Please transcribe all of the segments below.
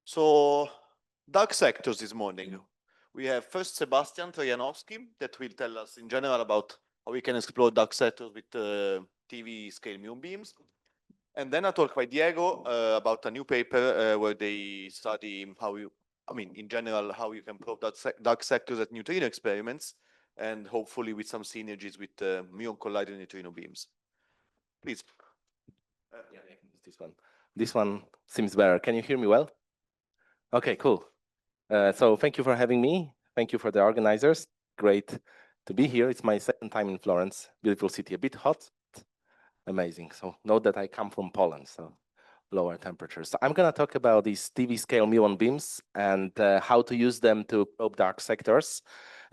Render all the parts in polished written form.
So, dark sectors this morning. We have first Sebastian Trojanowski that will tell us in general about how we can explore dark sectors with TeV scale muon beams. And then a talk by Diego about a new paper where they study how you, in general, how you can probe dark sectors at neutrino experiments, and hopefully with some synergies with muon collider neutrino beams. Please. Yeah, I can use this one. This one seems better. Can you hear me well? Okay, cool. So thank you for having me. Thank you for the organizers. Great to be here. It's my second time in Florence. Beautiful city, a bit hot, amazing. So note that I come from Poland, so lower temperatures. So I'm going to talk about these TeV scale muon beams and how to use them to probe dark sectors.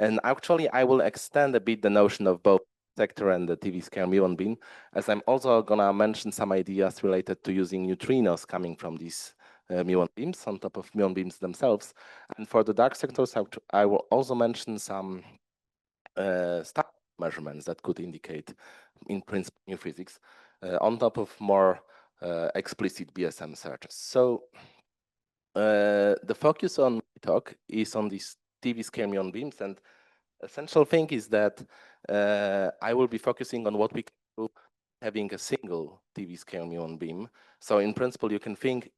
And actually, I will extend a bit the notion of both sector and the TeV scale muon beam, as I'm also going to mention some ideas related to using neutrinos coming from these muon beams on top of muon beams themselves. And for the dark sectors, I will also mention some star measurements that could indicate, in principle, new physics on top of more explicit BSM searches. So the focus on my talk is on these TeV scale muon beams, and essential thing is that I will be focusing on what we can do having a single TeV scale muon beam. So in principle, you can think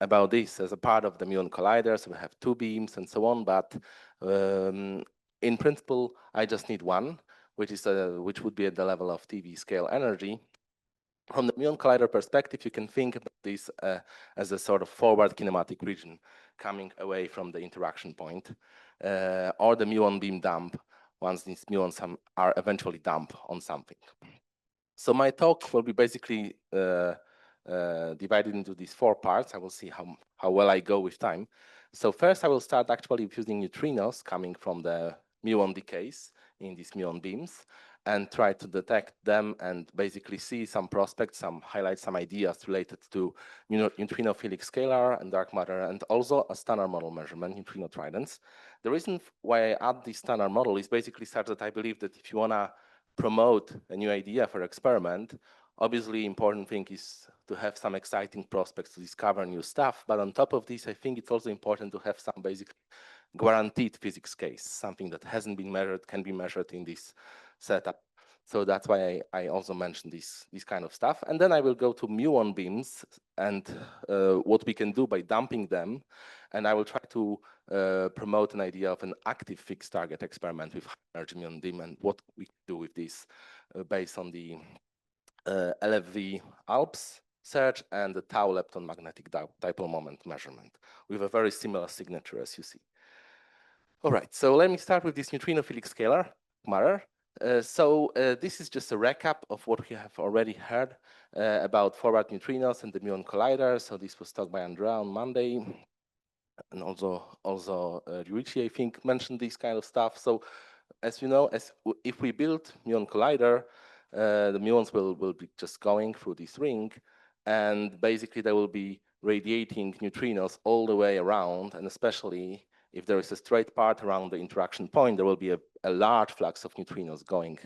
about this as a part of the muon collider. So we have two beams and so on, but in principle, I just need one, which would be at the level of TeV scale energy. From the muon collider perspective, you can think about this as a sort of forward kinematic region coming away from the interaction point, or the muon beam dump once these muons are eventually dumped on something. So my talk will be basically divided into these four parts. I will see how well I go with time. So first, I will start actually using neutrinos coming from the muon decays in these muon beams, and try to detect them and basically see some prospects, highlight some ideas related to neutrinophilic scalar and dark matter, and also a standard model measurement, neutrino tridents. The reason why I add this standard model is basically such that I believe that if you want to promote a new idea for experiment, obviously important thing is to have some exciting prospects to discover new stuff. But on top of this, I think it's also important to have some basically guaranteed physics case, something that hasn't been measured, can be measured in this setup. So that's why I also mentioned this kind of stuff. And then I will go to muon beams and what we can do by dumping them. And I will try to promote an idea of an active fixed target experiment with high energy muon beam and what we can do with this based on the LFV Alps search and the tau lepton magnetic dipole moment measurement with a very similar signature as you see. All right, so let me start with this neutrinophilic scalar matter. This is just a recap of what we have already heard about forward neutrinos and the muon collider. So this was talked by Andrea on Monday, and also Ryuichi, I think, mentioned this kind of stuff. So as you know, if we build muon collider, the muons will be just going through this ring, and basically they will be radiating neutrinos all the way around, and especially if there is a straight path around the interaction point, there will be a large flux of neutrinos going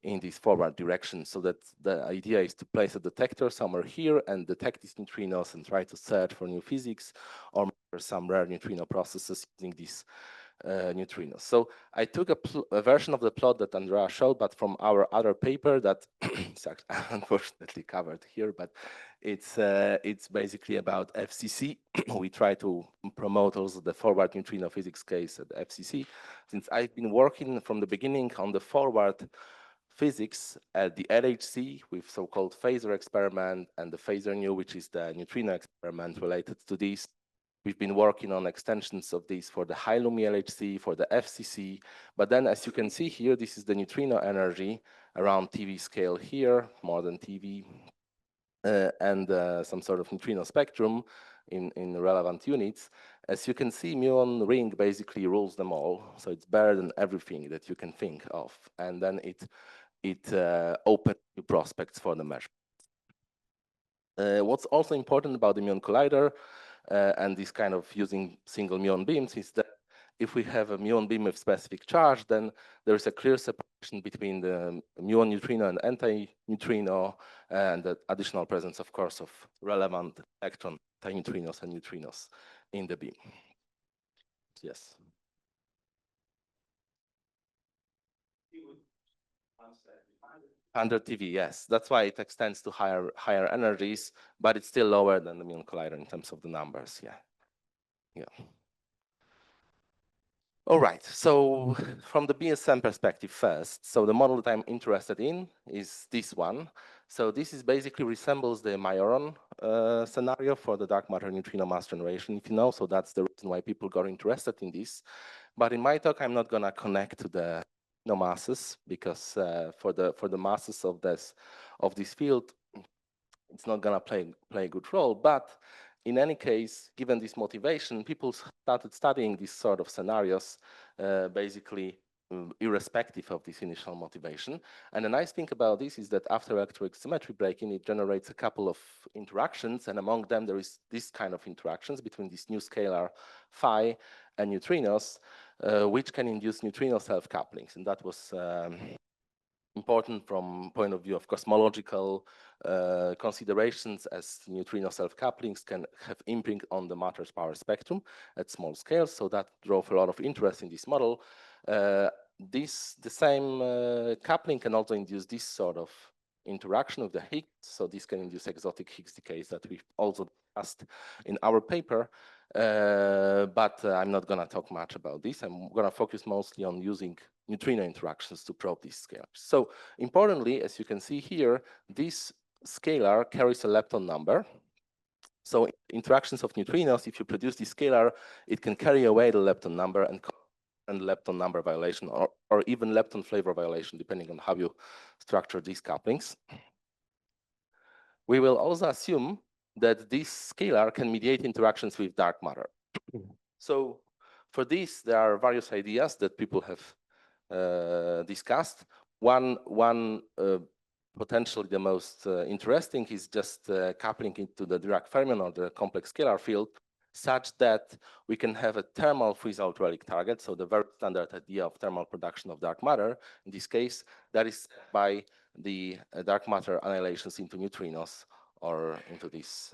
in this forward direction. So that the idea is to place a detector somewhere here and detect these neutrinos and try to search for new physics or some rare neutrino processes using these neutrinos. So I took a version of the plot that Andrea showed, but from our other paper that is unfortunately covered here, but it's basically about FCC. We try to promote also the forward neutrino physics case at FCC. Since I've been working from the beginning on the forward physics at the LHC with so-called phaser experiment and the phaser nu, which is the neutrino experiment related to this. We've been working on extensions of these for the high Lumi LHC, for the FCC. But then, as you can see here, this is the neutrino energy around TeV scale here, more than TeV, and some sort of neutrino spectrum in relevant units. As you can see, muon ring basically rules them all. So it's better than everything that you can think of. And then it opens new prospects for the measure. What's also important about the muon collider and this kind of using single muon beams is that if we have a muon beam with specific charge, then there is a clear separation between the muon neutrino and anti-neutrino, and the additional presence, of course, of relevant electron antineutrinos and neutrinos in the beam. Yes. 100 TeV, yes. That's why it extends to higher energies, but it's still lower than the muon collider in terms of the numbers. Yeah. All right, so from the BSM perspective first, so the model that I'm interested in is this one. So this is basically resembles the Majoron scenario for the dark matter neutrino mass generation, if you know, so that's the reason why people got interested in this. But in my talk, I'm not gonna connect to the masses because for the masses of this field, it's not gonna play a good role. But in any case, given this motivation, people started studying these sort of scenarios, basically irrespective of this initial motivation. And the nice thing about this is that after electroweak symmetry breaking, it generates a couple of interactions, and among them there is this kind of interactions between this new scalar phi and neutrinos, which can induce neutrino self-couplings. And that was important from point of view of cosmological considerations, as neutrino self-couplings can have impact on the matter's power spectrum at small scales. So that drove a lot of interest in this model. The same coupling can also induce this sort of interaction with the Higgs. So this can induce exotic Higgs decays that we've also discussed in our paper. But I'm not going to talk much about this. I'm going to focus mostly on using neutrino interactions to probe these scalars. So importantly, as you can see here, this scalar carries a lepton number. So interactions of neutrinos, if you produce this scalar, it can carry away the lepton number and lepton number violation, or even lepton flavor violation, depending on how you structure these couplings. We will also assume that this scalar can mediate interactions with dark matter. So for this, there are various ideas that people have discussed. One potentially the most interesting is just coupling into the Dirac fermion or the complex scalar field, such that we can have a thermal freeze-out relic target. So the very standard idea of thermal production of dark matter, in this case, that is by the dark matter annihilations into neutrinos or into this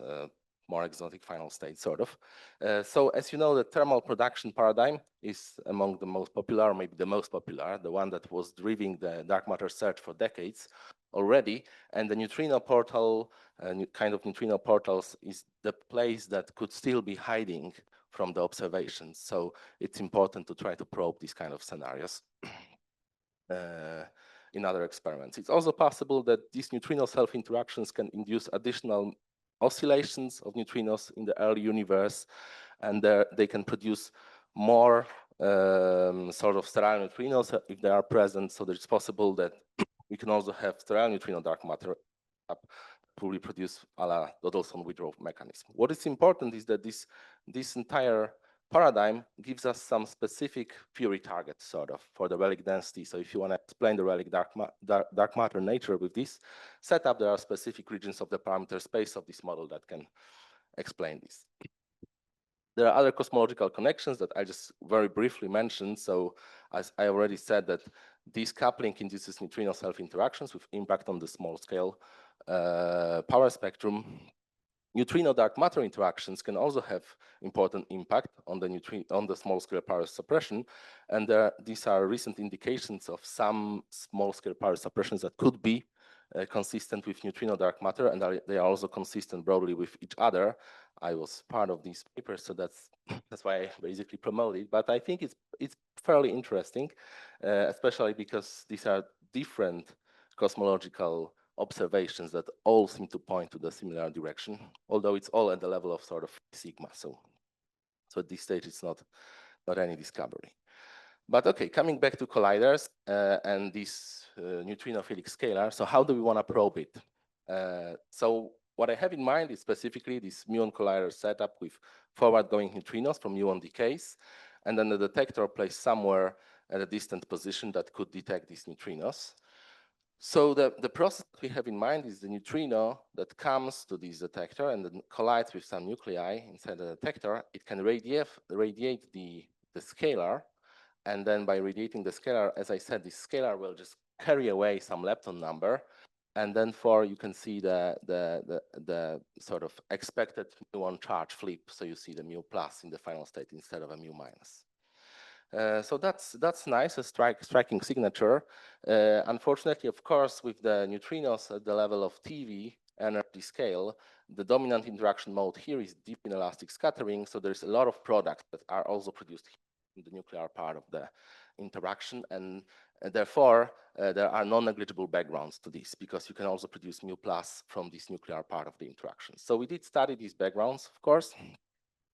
more exotic final state, sort of. So as you know, the thermal production paradigm is among the most popular, maybe the most popular, the one that was driving the dark matter search for decades already. And the neutrino portal, kind of neutrino portals, is the place that could still be hiding from the observations. So it's important to try to probe these kind of scenarios in other experiments. It's also possible that these neutrino self-interactions can induce additional oscillations of neutrinos in the early universe, and they can produce more sort of sterile neutrinos if they are present. So it's possible that we can also have sterile neutrino dark matter to reproduce a la Dodelson withdrawal mechanism. What is important is that this entire paradigm gives us some specific Fury targets, sort of, for the relic density. So if you want to explain the relic dark matter nature with this setup, there are specific regions of the parameter space of this model that can explain this. There are other cosmological connections that I just very briefly mentioned. So as I already said, that this coupling induces neutrino self-interactions with impact on the small scale power spectrum. Neutrino dark matter interactions can also have important impact on the small scale power suppression, and these are recent indications of some small scale power suppressions that could be consistent with neutrino dark matter, and they are also consistent broadly with each other. I was part of these papers, so that's why I basically promote it. But I think it's fairly interesting, especially because these are different cosmological observations that all seem to point to the similar direction, although it's all at the level of sort of sigma. So at this stage, it's not any discovery. But okay, coming back to colliders and this neutrinophilic scalar. So how do we want to probe it? So what I have in mind is specifically this muon collider setup with forward-going neutrinos from muon decays, and then the detector placed somewhere at a distant position that could detect these neutrinos. So the process we have in mind is the neutrino that comes to this detector and then collides with some nuclei inside the detector. It can radiate the scalar, and then by radiating the scalar, as I said, this scalar will just carry away some lepton number, And then 4, you can see the sort of expected muon charge flip. So you see the mu plus in the final state instead of a mu minus. So that's nice, a striking signature. Unfortunately, of course, with the neutrinos at the level of TeV energy scale, the dominant interaction mode here is deep inelastic scattering. So there's a lot of products that are also produced in the nuclear part of the interaction, and therefore there are non-negligible backgrounds to this, because you can also produce mu plus from this nuclear part of the interaction. So we did study these backgrounds, of course.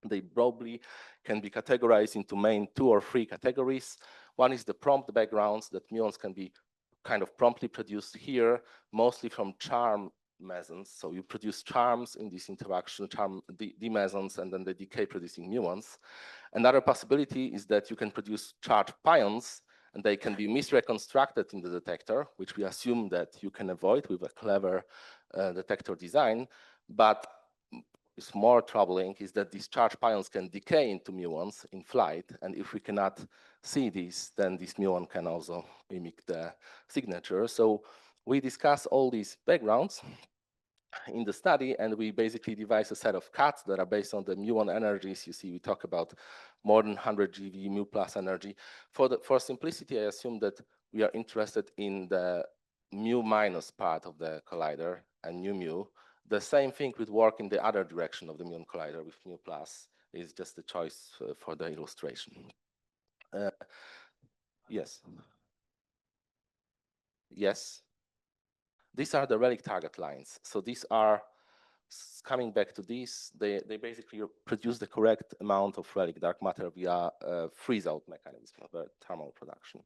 They broadly can be categorized into main 2 or 3 categories. One is the prompt backgrounds, that muons can be kind of promptly produced here, mostly from charm mesons. So you produce charms in this interaction, charm d-mesons, and then they decay producing muons. Another possibility is that you can produce charged pions, and they can be misreconstructed in the detector, which we assume that you can avoid with a clever detector design. But is more troubling is that these charged pions can decay into muons in flight, and if we cannot see these, then this muon can also mimic the signature. So we discuss all these backgrounds in the study, and we basically devise a set of cuts that are based on the muon energies. You see, we talk about more than 100 GeV mu plus energy. For simplicity, I assume that we are interested in the mu minus part of the collider and mu. The same thing would work in the other direction of the muon collider with mu plus. Is just a choice for the illustration. Yes. Yes. These are the relic target lines. So these are, coming back to these, they basically produce the correct amount of relic dark matter via freeze-out mechanism of the thermal production.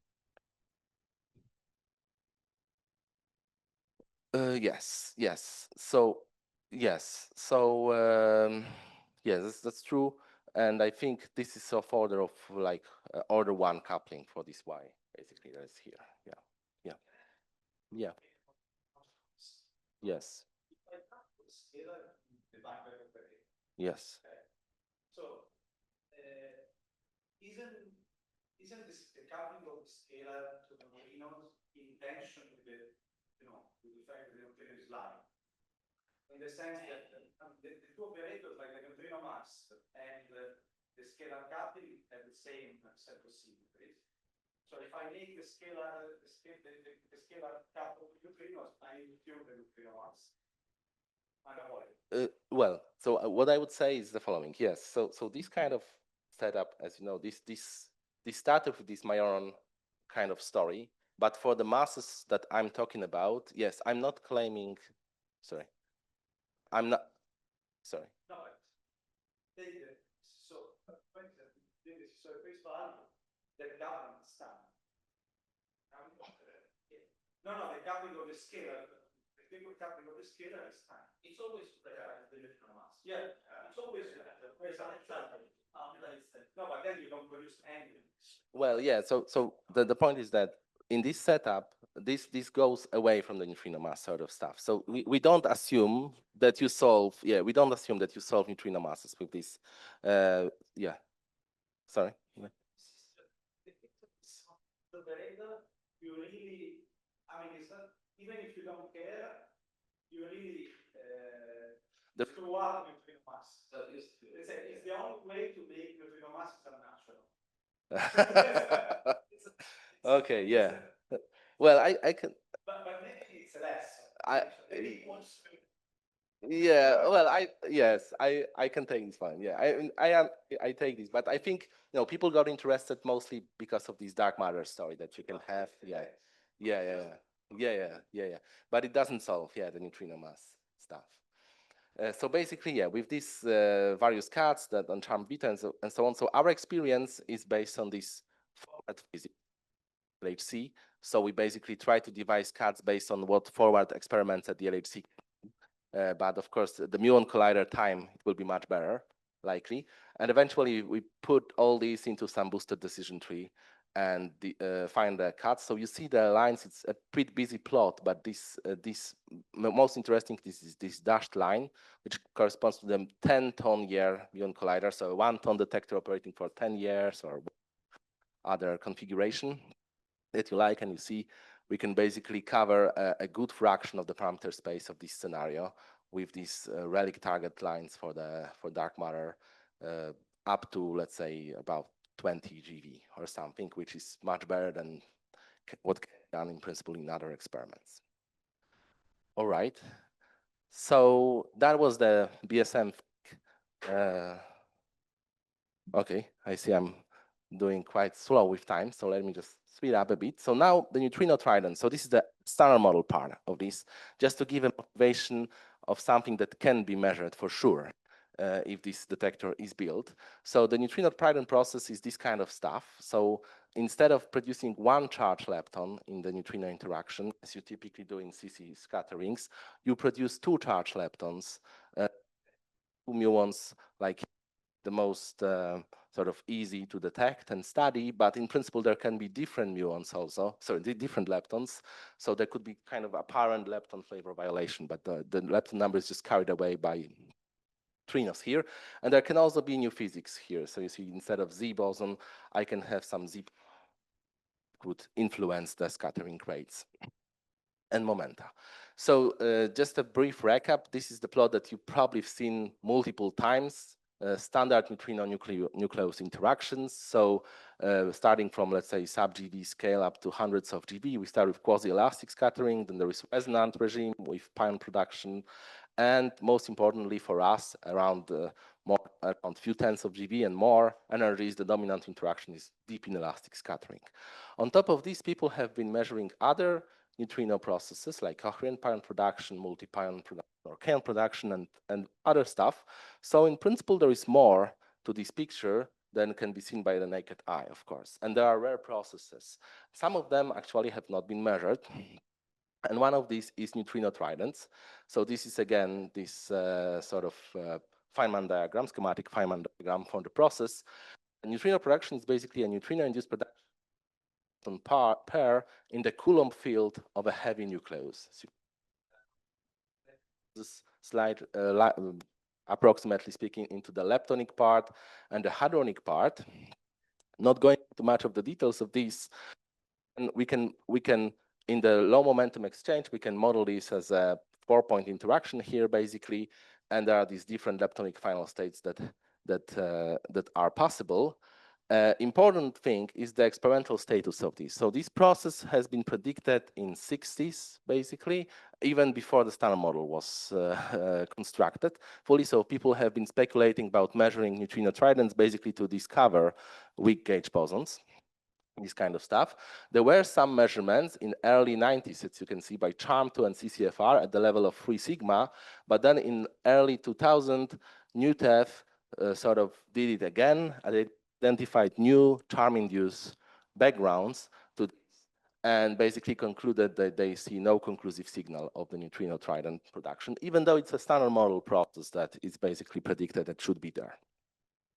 Yes. So yes. So yes, that's true. And I think this is of order of like order 1 coupling for this Y, basically, that is here. Yeah. Yes. Yes. So, isn't this the coupling of the scalar to the neutrinos in tension with the, with the fact that the neutrino is lying? In the sense that the 2 operators, like the neutrino mass and the scalar coupling, have the same set of symmetries. So if I make the scalar couple of neutrinos, I impute the neutrino mass. Well, so what I would say is the following. Yes, so this kind of setup, as you know, this started with this Majoron kind of story, but for the masses that I'm talking about, yes, I'm not claiming. Sorry, I'm not. Sorry. No, so face value that government standard. No, the coupling of the scalar. The coupling of the scalar is time. It's always the neutrino mass. Yeah, it's always no, but then you don't produce anything. Well, yeah. So the point is that in this setup, this goes away from the neutrino mass sort of stuff. So we don't assume that you solve. Yeah, we don't assume that you solve neutrino masses with this. Yeah. Sorry. You really, I mean, it's not, even if you don't care, you really throw out neutrino mass. It's the only way to make neutrino masses unnatural. Okay, yeah. Well, I can. But maybe it's less. Yeah, well, I can take this one. Yeah, I take this, but I think people got interested mostly because of this dark matter story that you can have. Yeah. But it doesn't solve the neutrino mass stuff. So basically, with these various cuts that on charm beta and so on. So our experience is based on this forward physics, LHC. So we basically try to devise cuts based on what forward experiments at the LHC. But of course, the muon collider time, it will be much better, likely. And eventually, we put all these into some boosted decision tree and find the cuts. So you see the lines, it's a pretty busy plot, but this most interesting is this dashed line, which corresponds to the 10-ton year muon collider. So a 1-ton detector operating for 10 years or other configuration that you like, and you see we can basically cover a good fraction of the parameter space of this scenario with these relic target lines for dark matter up to, let's say, about 20 GeV or something, which is much better than what can be done in principle in other experiments. All right. So that was the BSM. Okay, I see I'm doing quite slow with time, so let me just speed up a bit. So now the neutrino trident. So this is the standard model part of this, just to give a motivation of something that can be measured for sure if this detector is built. So the neutrino trident process is this kind of stuff. So instead of producing one charge lepton in the neutrino interaction, as you typically do in CC scatterings, you produce two charge leptons, two muons, like the most sort of easy to detect and study, but in principle there can be different muons also, so different leptons. So there could be kind of apparent lepton flavor violation, but the lepton number is just carried away by neutrinos here. And there can also be new physics here. So you see, instead of Z boson, I can have some Z could influence the scattering rates and momenta. So just a brief recap. This is the plot that you probably have seen multiple times. Standard neutrino nucleus interactions. So starting from, let's say, sub-GeV scale up to hundreds of GeV, we start with quasi-elastic scattering, then there is resonant regime with pion production, and most importantly for us, around few tenths of GeV and more energies, the dominant interaction is deep inelastic scattering. On top of this, people have been measuring other neutrino processes like coherent pion production, multi-pion production, or kaon production, and other stuff. So in principle, there is more to this picture than can be seen by the naked eye, of course. And there are rare processes. Some of them actually have not been measured. And one of these is neutrino tridents. So this is, again, this sort of Feynman diagram, schematic Feynman diagram for the process. And neutrino production is basically a neutrino-induced production pair in the Coulomb field of a heavy nucleus. So this slide, approximately speaking, into the leptonic part and the hadronic part. Not going into much of the details of these, and we can in the low momentum exchange, we can model this as a 4-point interaction here, basically, and there are these different leptonic final states that are possible. Important thing is the experimental status of this. So this process has been predicted in 60s, basically, even before the standard model was constructed fully. So people have been speculating about measuring neutrino tridents basically to discover weak gauge bosons, this kind of stuff. There were some measurements in early 90s, as you can see, by CHARM2 and CCFR at the level of 3 sigma, but then in early 2000, new TeV sort of did it again, and they identified new CHARM-induced backgrounds and basically concluded that they see no conclusive signal of the neutrino trident production, even though it's a standard model process that is basically predicted that should be there.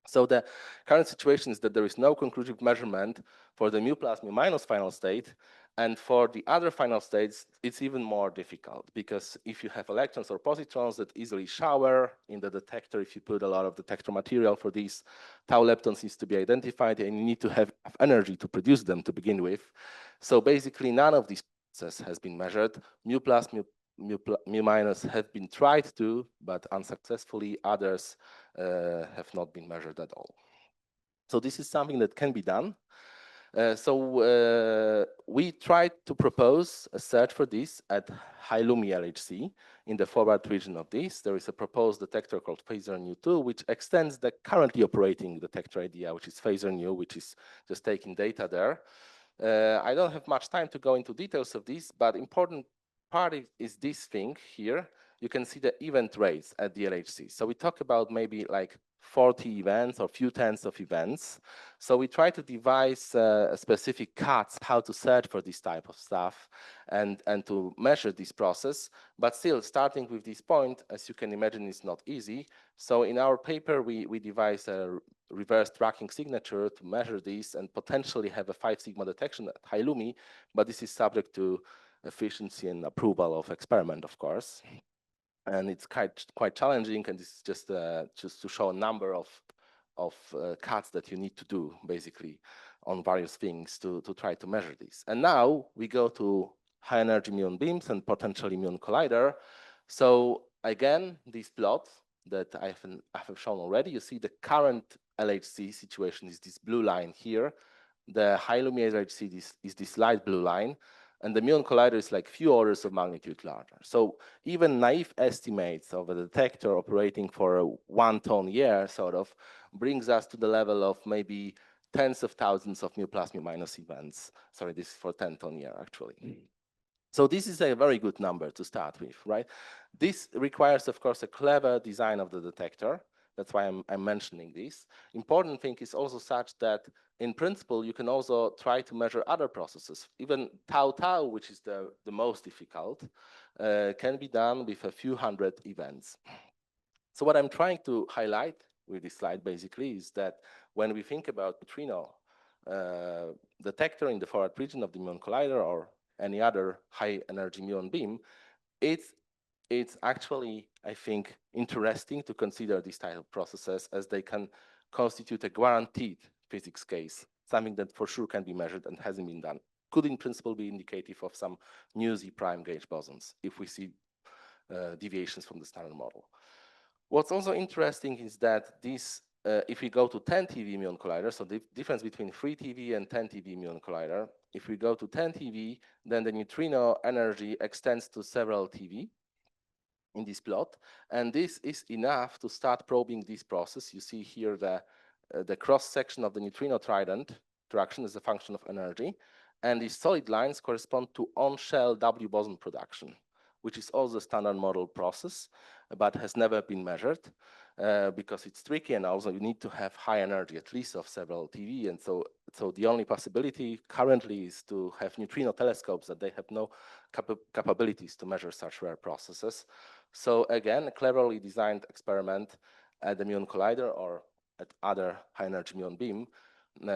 So the current situation is that there is no conclusive measurement for the mu plus mu minus final state, and for the other final states, it's even more difficult, because if you have electrons or positrons that easily shower in the detector, if you put a lot of detector material for these, tau leptons needs to be identified, and you need to have energy to produce them to begin with. So basically, none of these processes has been measured. Mu plus, mu minus have been tried to, but unsuccessfully. Others have not been measured at all. So this is something that can be done. We tried to propose a search for this at high Lumi LHC in the forward region of this. There is a proposed detector called Phaser Nu2, which extends the currently operating detector idea, which is Phaser Nu, which is just taking data there. I don't have much time to go into details of this, but important part is this thing here. You can see the event rates at the LHC. So we talk about maybe like 40 events or few tens of events. So we try to devise specific cuts how to search for this type of stuff and to measure this process. But still, starting with this point, as you can imagine, is not easy. So in our paper, we devised a reverse tracking signature to measure this and potentially have a 5 sigma detection at high Lumi, but this is subject to efficiency and approval of experiment, of course. And it's quite challenging, and it's just to show a number of cuts that you need to do, basically, on various things to try to measure this. And now we go to high energy muon beams and potentially muon collider. So again, these plots that I have shown already, you see the current LHC situation is this blue line here. The high luminaire LHC is this light blue line, and the muon collider is like few orders of magnitude larger. So even naive estimates of a detector operating for a 1 ton year sort of brings us to the level of maybe tens of thousands of mu plus mu minus events. Sorry, this is for 10 ton year actually. So this is a very good number to start with, right? This requires, of course, a clever design of the detector. That's why I'm mentioning this. Important thing is also such that, in principle, you can also try to measure other processes. Even tau, which is the most difficult, can be done with a few hundred events. So what I'm trying to highlight with this slide, basically, is that when we think about neutrino detector in the forward region of the muon collider or any other high energy muon beam, it's actually, I think, interesting to consider these type of processes as they can constitute a guaranteed physics case, something that for sure can be measured and hasn't been done. Could in principle be indicative of some new Z prime gauge bosons if we see deviations from the standard model. What's also interesting is that this, if we go to 10 TeV muon collider, so the difference between 3 TeV and 10 TeV muon collider, if we go to 10 TeV, then the neutrino energy extends to several TeV in this plot, and this is enough to start probing this process. You see here the cross section of the neutrino trident interaction is a function of energy, and these solid lines correspond to on-shell W boson production, which is also a standard model process, but has never been measured because it's tricky, and also you need to have high energy, at least of several TeV, and so the only possibility currently is to have neutrino telescopes that they have no capabilities to measure such rare processes. So again, a cleverly designed experiment at the muon collider or at other high energy muon beam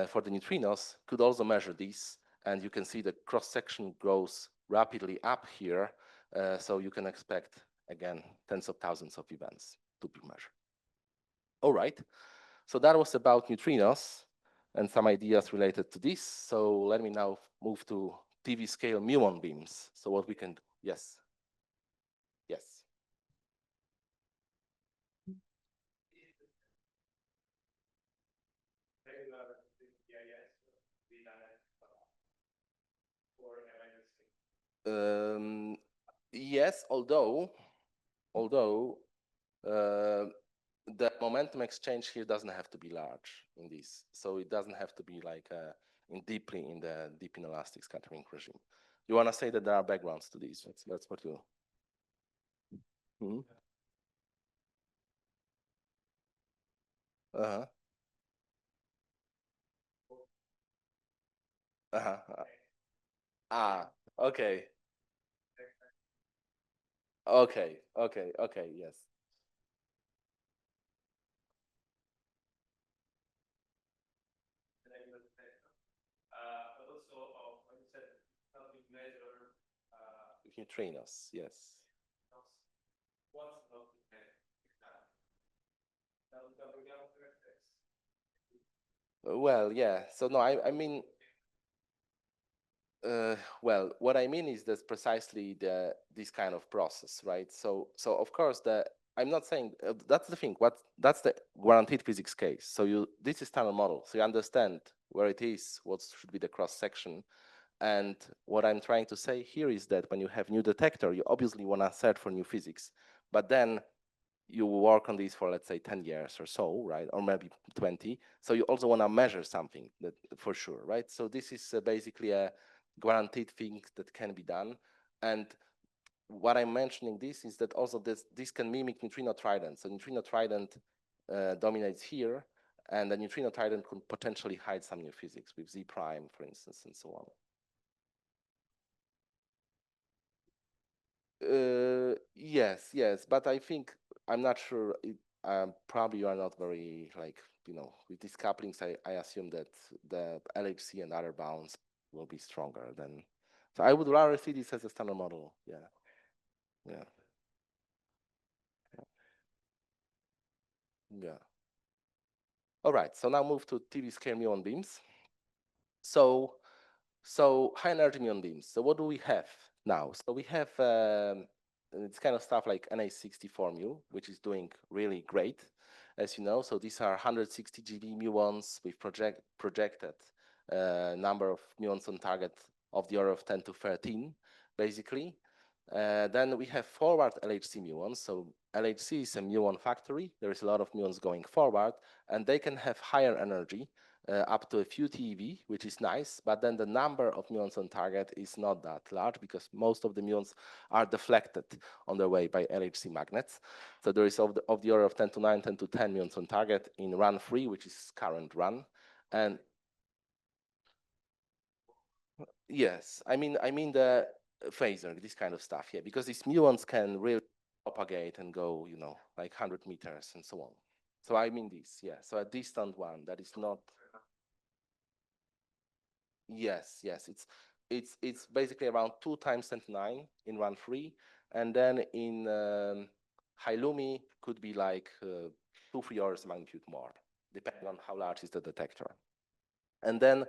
for the neutrinos could also measure these, and you can see the cross section grows rapidly up here, so you can expect again tens of thousands of events to be measured. All right, so that was about neutrinos and some ideas related to this. So let me now move to TeV scale muon beams. So what we can do? Yes. Yes. Yes, although the momentum exchange here doesn't have to be large in this, so it doesn't have to be like deeply in the deep inelastic scattering regime. You want to say that there are backgrounds to these? That's what you. Mm-hmm. Uh-huh. Uh-huh. Ah, okay. Okay, yes. But also, when you said helping measure Neutrinos, yes. what's not Well, yeah. So no, I mean, well, what I mean is that's precisely this kind of process, right? So of course I'm not saying that's the thing. That's the guaranteed physics case. So this is standard model. So you understand where it is, what should be the cross section, and what I'm trying to say here is that when you have new detector, you obviously want to search for new physics, but then you work on this for, let's say, 10 years or so, right? Or maybe 20. So you also want to measure something that for sure, right? So this is basically a guaranteed thing that can be done. And what I'm mentioning this is that also this can mimic neutrino trident. So neutrino trident dominates here, and the neutrino trident could potentially hide some new physics with Z prime, for instance, and so on. Yes, but I think I'm not sure. Probably you are not very with these couplings. I assume that the LHC and other bounds will be stronger than. So I would rather see this as a standard model. Yeah. All right. So now move to TeV scale muon beams. So high energy muon beams. So what do we have now. So we have it's kind of stuff like NH64mu, which is doing really great, as you know. So these are 160 GeV muons with projected number of muons on target of the order of 10 to 13, basically. Then we have forward LHC muons. So LHC is a muon factory. There is a lot of muons going forward, and they can have higher energy, up to a few TeV, which is nice, but then the number of muons on target is not that large because most of the muons are deflected on their way by LHC magnets. So there is of the order of 10 to 9, 10 to 10 muons on target in run 3, which is current run. And yes, I mean the phaser, this kind of stuff, yeah, because these muons can really propagate and go, you know, like 100 meters and so on. So I mean this, yeah. So a distant one that is not. Yes, yes, it's basically around 2 times 10 to 9 in run 3, and then in high Lumi could be like 2-3 orders of magnitude more, depending on how large is the detector. And then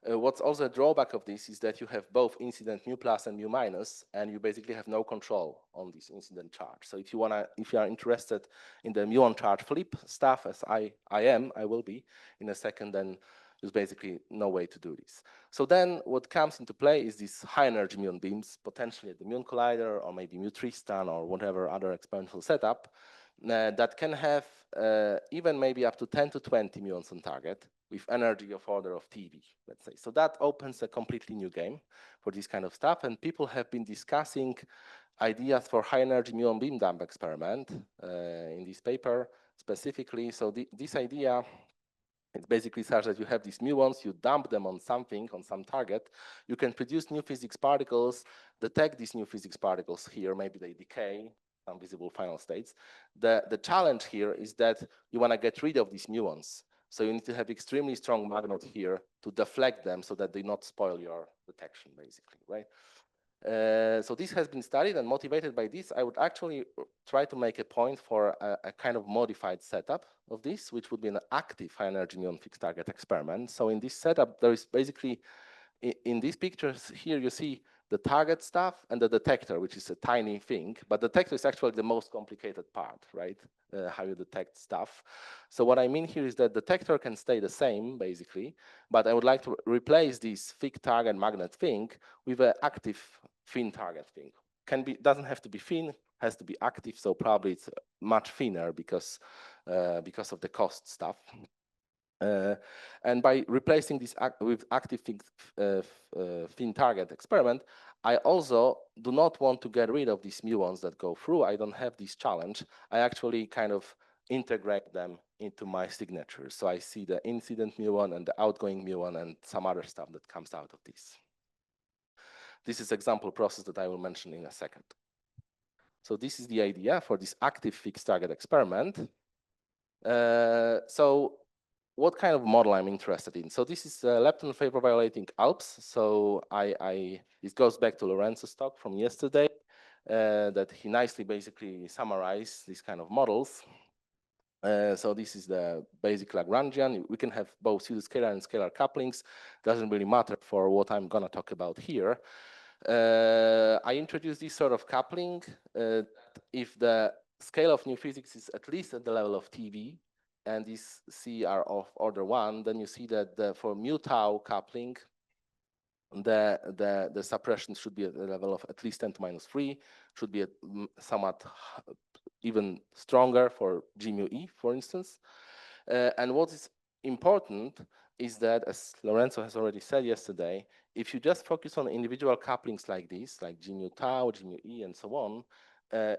what's also a drawback of this is that you have both incident mu plus and mu minus, and you basically have no control on this incident charge. So if you are interested in the muon charge flip stuff, as I will be in a second, then there's basically no way to do this. So then what comes into play is these high energy muon beams, potentially at the muon collider or maybe mu Tristan or whatever other experimental setup that can have even maybe up to 10 to 20 muons on target with energy of order of TeV, let's say. So that opens a completely new game for this kind of stuff. And people have been discussing ideas for high energy muon beam dump experiment in this paper specifically. So this idea, it's basically such that you have these muons, you dump them on something, on some target, you can produce new physics particles, detect these new physics particles here, maybe they decay, some visible final states. The challenge here is that you want to get rid of these muons. So you need to have extremely strong magnet here to deflect them so that they not spoil your detection, basically, right? So this has been studied, and motivated by this, I would actually try to make a point for a kind of modified setup of this, which would be an active high energy muon fixed target experiment. So in this setup, there is basically, in these pictures here, you see the target stuff and the detector, which is a tiny thing, but the detector is actually the most complicated part, right? How you detect stuff. So what I mean here is that the detector can stay the same, basically, but I would like to replace this thick target magnet thing with an active thin target thing. Doesn't have to be thin, has to be active, so probably it's much thinner because of the cost stuff. And by replacing this with active thin target experiment, I also do not want to get rid of these muons that go through. I don't have this challenge. I actually kind of integrate them into my signature. So I see the incident muon and the outgoing muon and some other stuff that comes out of this. This is example process that I will mention in a second. So this is the idea for this active fixed target experiment. So what kind of model I'm interested in? So this is lepton favor violating ALPS. So this goes back to Lorenzo's talk from yesterday, that he nicely basically summarized these kind of models. So this is the basic Lagrangian. We can have both pseudoscalar and scalar couplings. Doesn't really matter for what I'm gonna talk about here. I introduced this sort of coupling. If the scale of new physics is at least at the level of TeV, and these C are of order 1, then you see that for mu tau coupling, the suppression should be at the level of at least 10 to minus 3, should be somewhat even stronger for G mu E, for instance. And what is important is that, as Lorenzo has already said yesterday, if you just focus on individual couplings like this, like G mu tau, G mu E, and so on,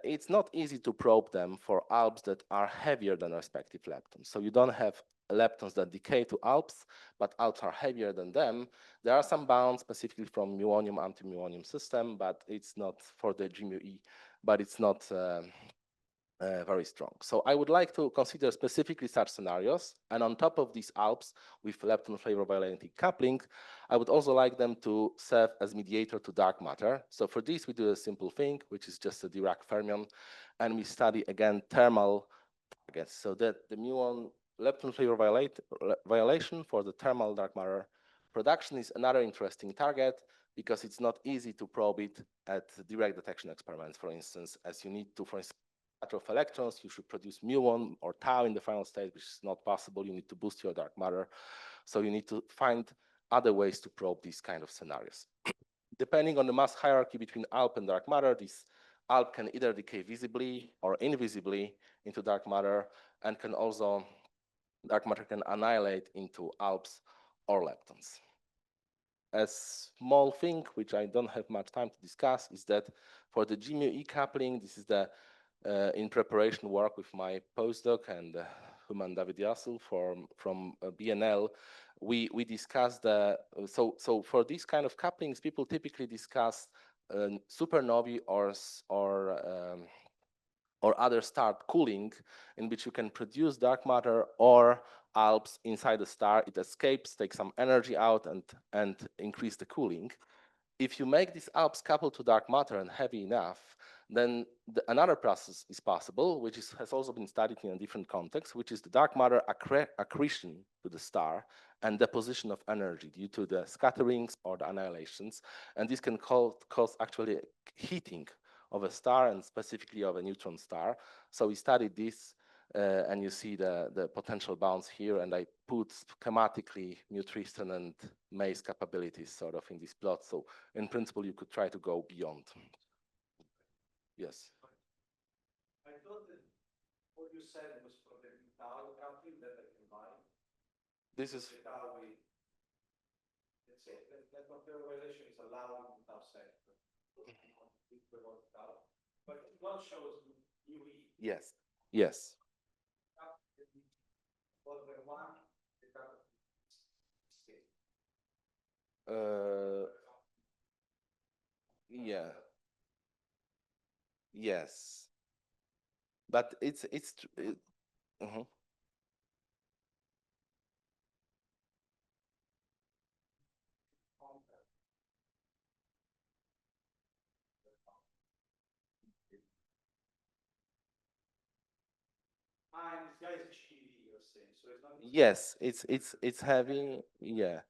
it's not easy to probe them for ALPS that are heavier than respective leptons. So you don't have leptons that decay to ALPS, but ALPS are heavier than them. There are some bounds specifically from muonium anti-muonium system, but it's not for the G mu E, but it's not very strong. So I would like to consider specifically such scenarios. And on top of these ALPS with lepton flavor violating coupling, I would also like them to serve as mediator to dark matter. So for this, we do a simple thing, which is just a Dirac fermion. And we study, again, thermal targets. So that the muon lepton flavor violation for the thermal dark matter production is another interesting target. because it's not easy to probe it at direct detection experiments, for instance, as you need to, for instance, matter of electrons, you should produce muon or tau in the final state, which is not possible. You need to boost your dark matter. So you need to find other ways to probe these kind of scenarios. Depending on the mass hierarchy between ALP and dark matter, this ALP can either decay visibly or invisibly into dark matter, and can also, dark matter can annihilate into ALPs or leptons. A small thing, which I don't have much time to discuss, is that for the G-mu-E coupling, this is the in preparation work with my postdoc and Human David Yasu from BNL, we discussed the, so for these kind of couplings, people typically discuss supernovae or other star cooling, in which you can produce dark matter or ALPS inside the star. It escapes, takes some energy out, and increase the cooling. If you make these ALPS coupled to dark matter and heavy enough, then another process is possible, which has also been studied in a different context, which is the dark matter accretion to the star and deposition of energy due to the scatterings or the annihilations. And this can cause actually heating of a star, and specifically of a neutron star. So we studied this, and you see the potential bounds here, and I put schematically Mu-Tristan and Mace capabilities sort of in this plot. So in principle, you could try to go beyond. Yes. I thought that what you said was for the tau coupling that I can buy. This is, The tau we, let's say that materialization is allowed in tau sector. But what shows UE? yes, yes. Yeah. Yes. But it's this guy is TeV, you're saying, so it's not. yes, it's heavy. Yeah.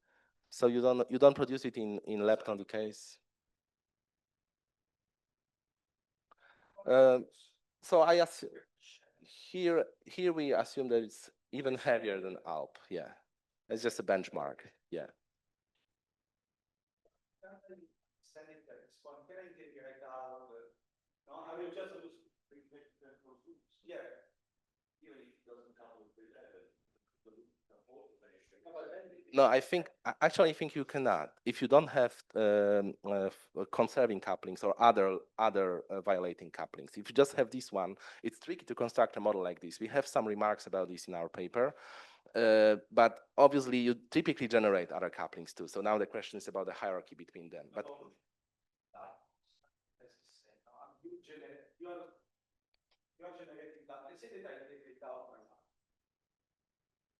So you don't produce it in lepton decays. So I assume here we assume that it's even heavier than ALP. Yeah, it's just a benchmark. Yeah. Can I integrate out? No, I will just use. Yeah. Even if it doesn't couple with No, I think you cannot if you don't have conserving couplings or other violating couplings. If you just have this one, it's tricky to construct a model like this. We have some remarks about this in our paper, but obviously you typically generate other couplings too. So now the question is about the hierarchy between them. But you're generating that. Let's say that I integrate out right now.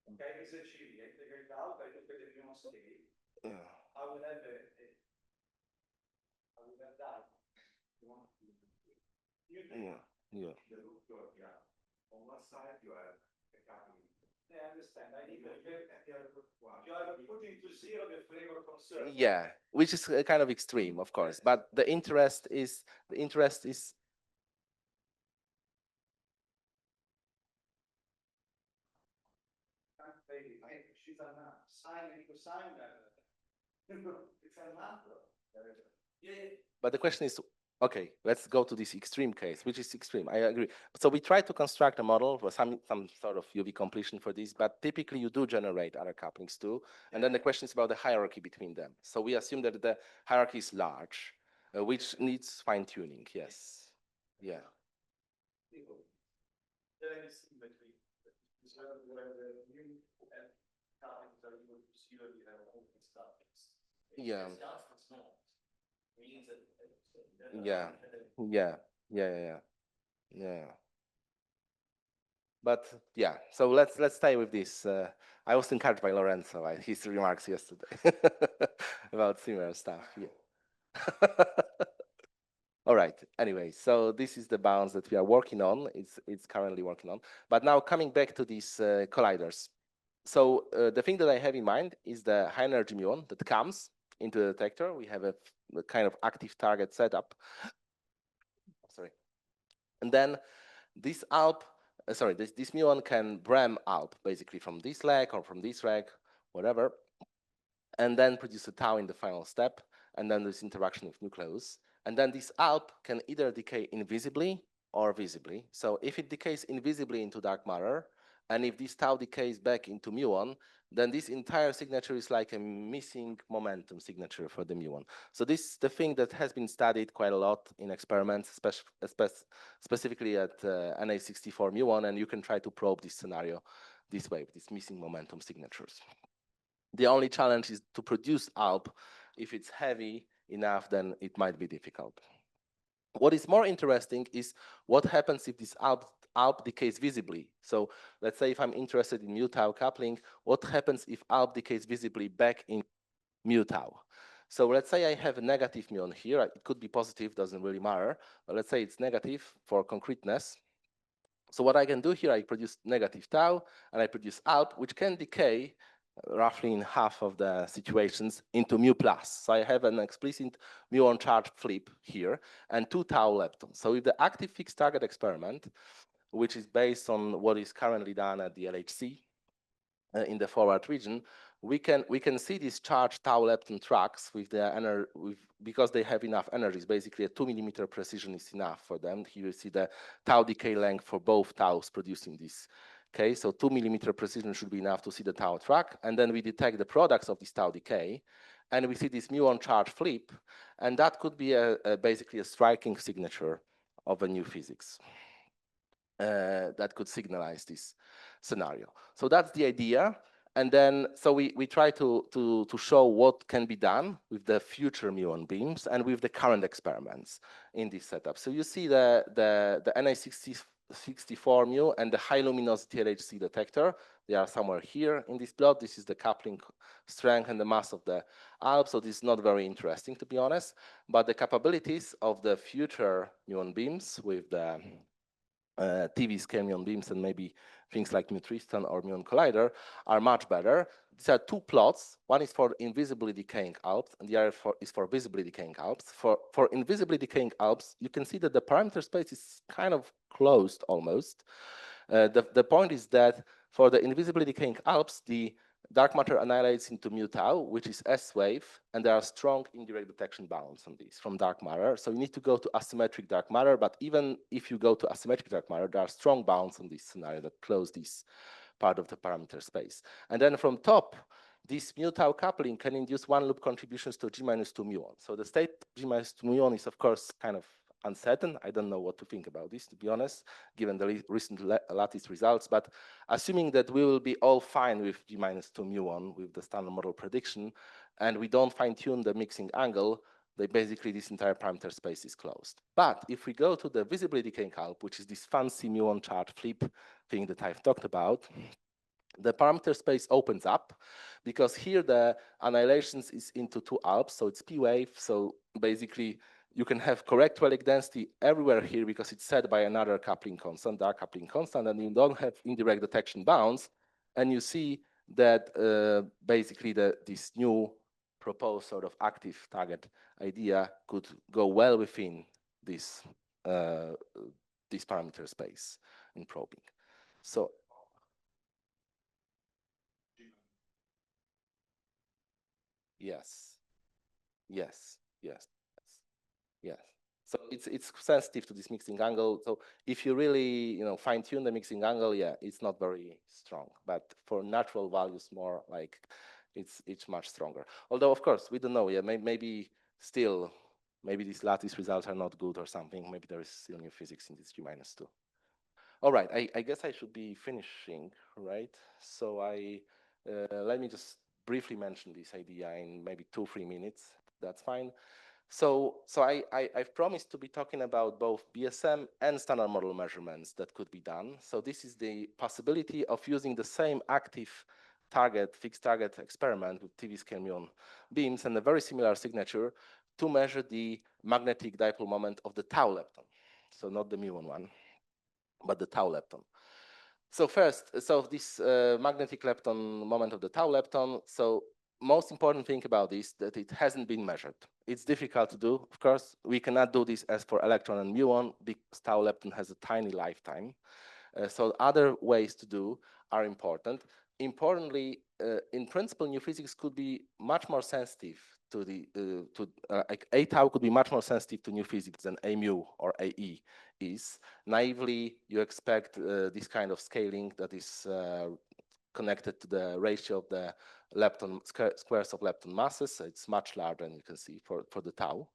Okay, it's a TeV. I integrate out, I look at the muon state. I will have that. yeah. On one side you have a coupling. I understand. I need to get at the other one. You are putting to zero the flavor concern. Yeah, which is kind of extreme, of course. But the interest is She's a sign and cosine. It's a matter. Yeah. But the question is, okay, let's go to this extreme case, which is extreme. I agree. So we try to construct a model for some sort of UV completion for this, but typically you do generate other couplings too. And then the question is about the hierarchy between them. So we assume that the hierarchy is large, which needs fine tuning. Yes. Yeah. Yeah. Yeah. Yeah. Yeah. Yeah. But yeah, so let's stay with this. I was encouraged by Lorenzo, by his remarks yesterday about similar stuff. Yeah. All right. Anyway, so this is the bounds that we are working on. It's currently working on. But now coming back to these colliders. So the thing that I have in mind is the high energy muon that comes into the detector. We have a kind of active target setup. Sorry. And then this ALP, this muon can bram ALP basically from this leg or from this leg, whatever, and then produce a tau in the final step, and then this interaction with nucleus. And then this ALP can either decay invisibly or visibly. So if it decays invisibly into dark matter, and if this tau decays back into muon, then this entire signature is like a missing momentum signature for the muon. So this is the thing that has been studied quite a lot in experiments, specifically at Na64 muon, and you can try to probe this scenario this way, these missing momentum signatures. The only challenge is to produce ALP. If it's heavy enough, then it might be difficult. What is more interesting is what happens if this ALP decays visibly. So let's say if I'm interested in mu-tau coupling, what happens if ALP decays visibly back in mu-tau? So let's say I have a negative muon here. It could be positive, doesn't really matter. But let's say it's negative for concreteness. So what I can do here, I produce negative tau, and I produce ALP, which can decay roughly in half of the situations into mu plus. So I have an explicit muon charge flip here and 2 tau leptons. So with the active fixed target experiment, which is based on what is currently done at the LHC in the forward region, we can see these charged tau lepton tracks with the because they have enough energies. Basically, a 2 millimeter precision is enough for them. Here you see the tau decay length for both taus producing this. Okay, so 2 millimeter precision should be enough to see the tau track, and then we detect the products of this tau decay, and we see this muon charge flip, and that could be basically a striking signature of a new physics that could signalize this scenario. So that's the idea. And then, so we try to show what can be done with the future muon beams and with the current experiments in this setup. So you see the Na64 mu and the high luminosity LHC detector. They are somewhere here in this plot. This is the coupling strength and the mass of the ALP. So this is not very interesting, to be honest. But the capabilities of the future muon beams with the TeV scale muon beams and maybe things like mu-Tristan or muon collider are much better. These are two plots. One is for invisibly decaying ALPs, and the other is for visibly decaying ALPs. For invisibly decaying ALPs, you can see that the parameter space is kind of closed almost. The point is that for the invisibly decaying ALPs, the dark matter annihilates into mu-tau, which is S-wave, and there are strong indirect detection bounds on this from dark matter. So you need to go to asymmetric dark matter, but even if you go to asymmetric dark matter, there are strong bounds on this scenario that close this part of the parameter space. And then from top, this mu-tau coupling can induce one loop contributions to G-2 muon. So the state G-2 muon is, of course, kind of uncertain. I don't know what to think about this, to be honest, given the recent lattice results. But assuming that we will be all fine with G-2 muon with the standard model prediction, and we don't fine-tune the mixing angle, basically this entire parameter space is closed. But if we go to the visibly decaying ALP, which is this fancy muon charge flip thing that I've talked about, the parameter space opens up because here the annihilations is into two ALPs, so it's P-wave. So basically, you can have correct relic density everywhere here because it's set by another coupling constant, dark coupling constant, and you don't have indirect detection bounds. And you see that basically this new proposed sort of active target idea could go well within this parameter space in probing. So yes, yes, yes, yes. So it's sensitive to this mixing angle. So if you really fine tune the mixing angle, yeah, it's not very strong. But for natural values, more like it's much stronger. Although of course we don't know. Yeah, maybe still maybe these lattice results are not good or something. Maybe there is still new physics in this G-2. All right, I guess I should be finishing, right? So let me just briefly mention this idea in maybe 2-3 minutes. That's fine. So I've promised to be talking about both BSM and standard model measurements that could be done. So this is the possibility of using the same active target, fixed target experiment with TeV scale muon beams and a very similar signature to measure the magnetic dipole moment of the tau lepton. So not the muon one, but the tau lepton. So first, so this magnetic lepton moment of the tau lepton, so most important thing about this that it hasn't been measured. It's difficult to do. Of course, we cannot do this as for electron and muon because tau lepton has a tiny lifetime. So other ways to do are important. Importantly, in principle, new physics could be much more sensitive to the like a tau could be much more sensitive to new physics than a mu or a e is. Naively, you expect this kind of scaling that is connected to the ratio of the lepton squares of lepton masses. So it's much larger than you can see for the tau.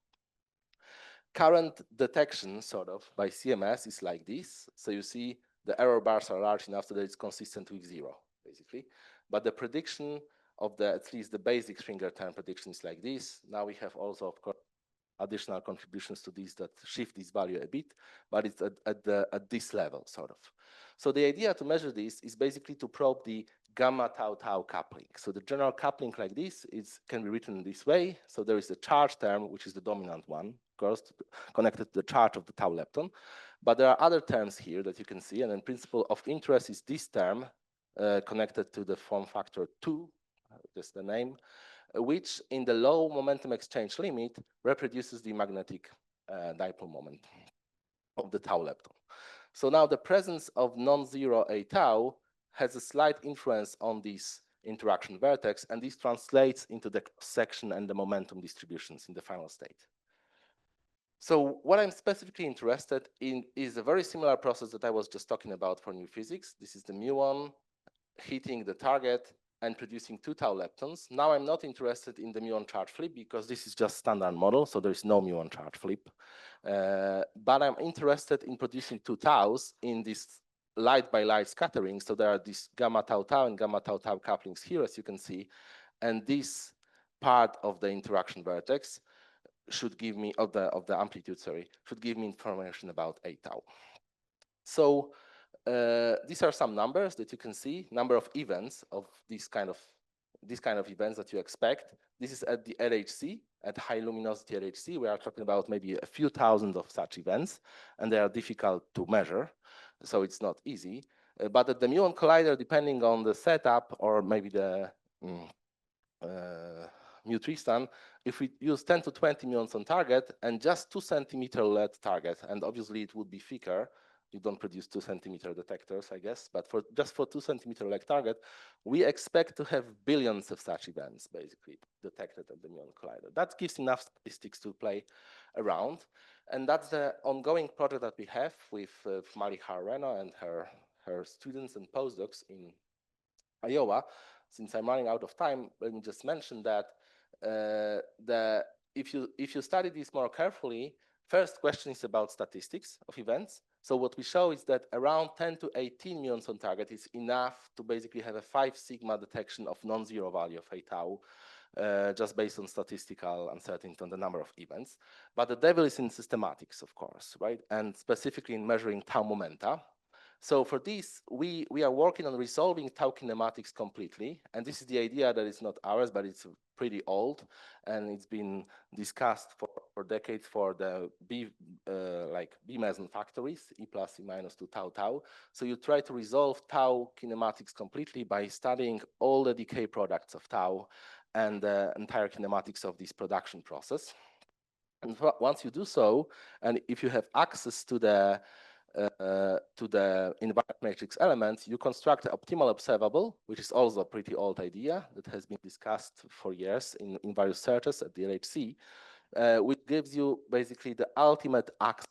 Current detection sort of by CMS is like this. So you see the error bars are large enough so that it's consistent with 0, basically. But the prediction of the, at least the basic finger term prediction is like this. Now we have also, of course, additional contributions to this that shift this value a bit, but it's at this level, sort of. So the idea to measure this is basically to probe the gamma tau tau coupling. So the general coupling like this can be written in this way. So there is a charge term, which is the dominant one, of course, connected to the charge of the tau lepton. But there are other terms here that you can see, and in principle of interest is this term connected to the form factor 2, just the name, which in the low momentum exchange limit reproduces the magnetic dipole moment of the tau lepton. So now the presence of non-zero a tau has a slight influence on this interaction vertex, and this translates into the section and the momentum distributions in the final state. So what I'm specifically interested in is a very similar process that I was just talking about for new physics. This is the muon hitting the target and producing 2 tau leptons. Now I'm not interested in the muon charge flip because this is just standard model, so there is no muon charge flip. But I'm interested in producing 2 taus in this light by light scattering. So there are these gamma tau tau and gamma tau tau couplings here, as you can see, and this part of the interaction vertex should give me of the amplitude, sorry, should give me information about a tau. So these are some numbers that you can see, number of events of these kind of events that you expect. This is at the LHC, at high luminosity LHC. We are talking about maybe a few thousand of such events, and they are difficult to measure, so it's not easy. But at the muon collider, depending on the setup or maybe the mu Tristan, if we use 10 to 20 muons on target and just 2 centimeter lead target, and obviously it would be thicker, you don't produce 2 centimeter detectors, I guess, but just for 2 centimeter lead target, we expect to have billions of such events basically detected at the muon collider. That gives enough statistics to play around, and that's the ongoing project that we have with Malihar Reno and her students and postdocs in Iowa. Since I'm running out of time, let me just mention that if you study this more carefully, first question is about statistics of events. So what we show is that around 10 to 18 muons on target is enough to basically have a 5 sigma detection of non-zero value of a tau, just based on statistical uncertainty on the number of events. But the devil is in systematics, of course, right? And specifically in measuring tau momenta. So for this, we are working on resolving tau kinematics completely. And this is the idea that it's not ours, but it's pretty old. And it's been discussed for decades for the like B meson factories, E plus, E minus to tau tau. So you try to resolve tau kinematics completely by studying all the decay products of tau and the entire kinematics of this production process. And once you do so, and if you have access to the invariant matrix elements, you construct the optimal observable, which is also a pretty old idea that has been discussed for years in various searches at the LHC, which gives you basically the ultimate access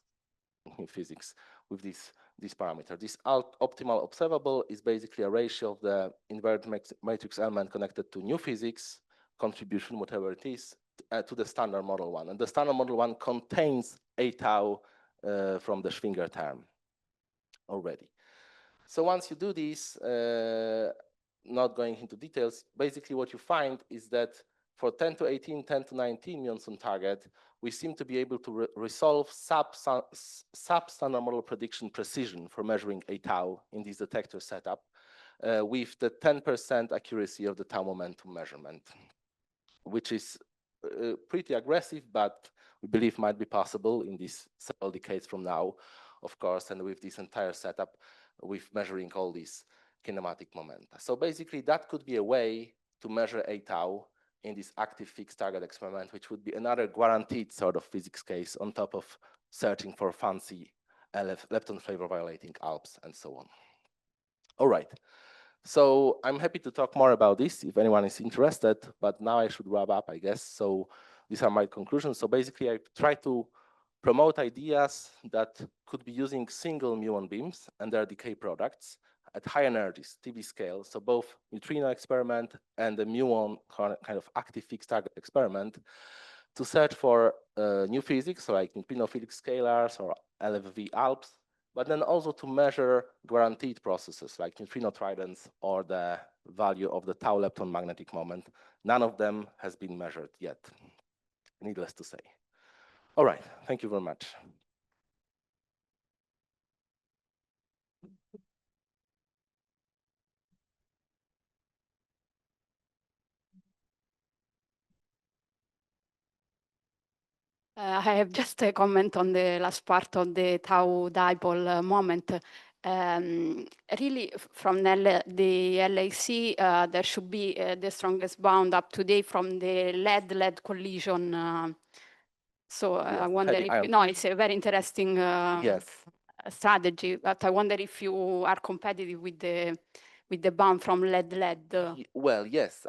in physics with this parameter. This optimal observable is basically a ratio of the invariant matrix element connected to new physics contribution, whatever it is, to the standard model one. And the standard model one contains a tau from the Schwinger term already. So once you do this, not going into details, basically what you find is that for 10 to 18, 10 to 19 muons on target, we seem to be able to resolve sub-standard model prediction precision for measuring a tau in this detector setup with the 10% accuracy of the tau momentum measurement, which is pretty aggressive, but we believe might be possible in these several decades from now, of course, and with this entire setup, with measuring all these kinematic momenta. So basically, that could be a way to measure a tau in this active fixed target experiment, which would be another guaranteed sort of physics case on top of searching for fancy lepton flavor violating ALPs and so on. All right. So I'm happy to talk more about this if anyone is interested, but now I should wrap up, I guess. So these are my conclusions. So basically, I try to promote ideas that could be using single muon beams and their decay products at high energies, TeV scale. So both neutrino experiment and the muon kind of active fixed target experiment to search for new physics, so like neutrinophilic scalars or LFV ALPs, but then also to measure guaranteed processes like neutrino tridents or the value of the tau lepton magnetic moment. None of them has been measured yet, needless to say. All right, thank you very much. I have just a comment on the last part of the tau dipole moment. Really, from the LAC, there should be the strongest bound up to date from the lead collision. So I wonder if, no, it's a very interesting strategy, but I wonder if you are competitive with the bound from lead. Well, yes,